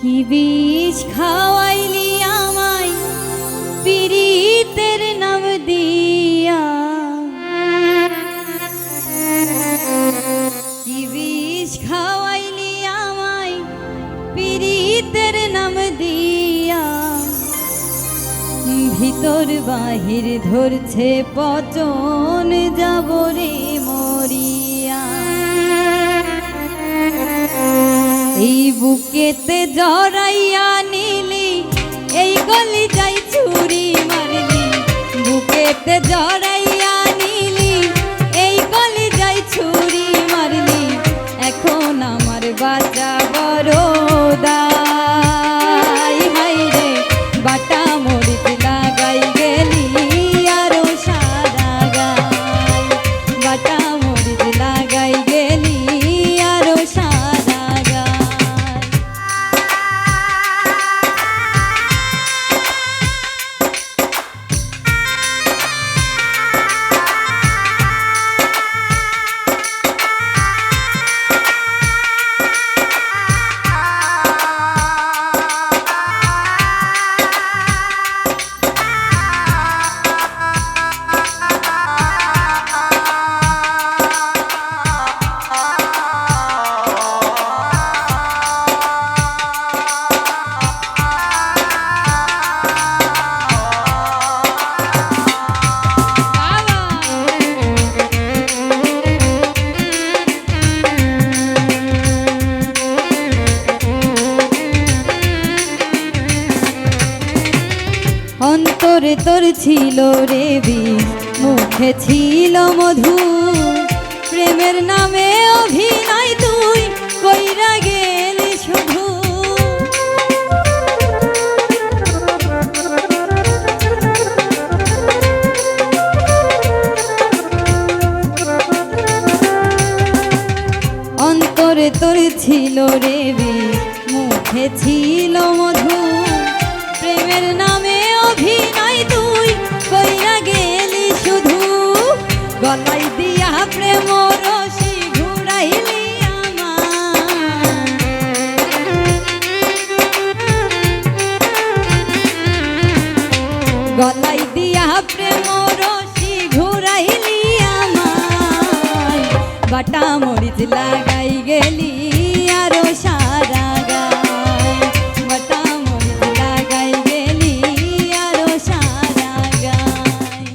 কি বিষ খাওয়াইলি আমায় পীড়িতের নাম দিয়া, কি বিষ খাওয়াইলি আমায় পীড়িতের নাম দিয়া, ভিতর বাহির ধরছে পচন যাব রে মরিয়া। এই বুকেতে জড়াইয়া নিলি, এই গলি যাই ছুরি মারলি, বুকেতে জড়াইয়া নিলি, এই গলি যাই ছুরি মারলি, এখন আমার বাঁচা বড় দায়। হাই রে বাটা মরিচ লাগাই গেলি আরো সারা গায়, বাটা মরিচ লাগাই গেলি আরো সারা গায়। অন্তরে তোর ছিল রে বিষ, মুখে ছিল মধু, প্রেমের নামে অভিনয় তুই কইরা গেলি শুধু। অন্তরে তোর ছিল রে বিষ, মুখে ছিল মধু, প্রেমের নামে অভিনয় তুই কইরা গেলি শুধু। গলাই দিয়া প্রেম রশি ঘুরাইলি আমার, গলাই দিয়া প্রেম রশি ঘুরাইলি আমার, বাটা মরিচ লাগাই গেলি আরো সারা গায়, বাটা মরিচ লাগাই গেলি আরো সারা গায়।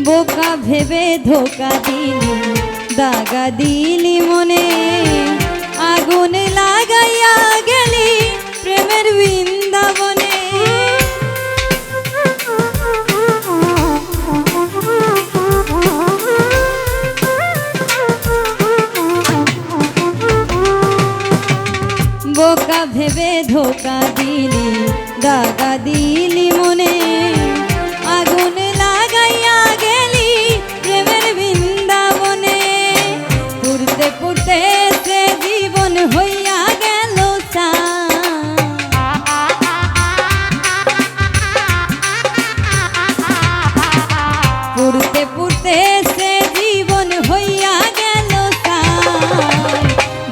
বোকা ভেবে ধোকা দিলি, দাগা দিলি মনে, আগুন লাগাইয়া গেলি প্রেমের বৃন্দাবনে। বোকা ভেবে ধোকা দিলি, দাগা দিলি মনে, আগুন লাগাইয়া গেলি প্রেমের বৃন্দাবনে। পুরতে পুরতে সে জীবন হইয়া গেল পুরতে পুরতে সে জীবন হইয়া গেল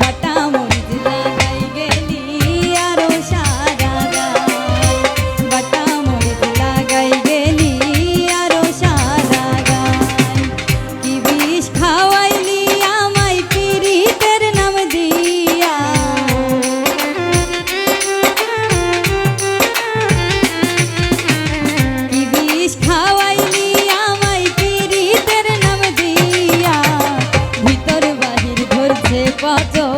বাটা মরিচ লাগাই গেলি আরো সারা গায়, বাটা মরিচ লাগাই বাজো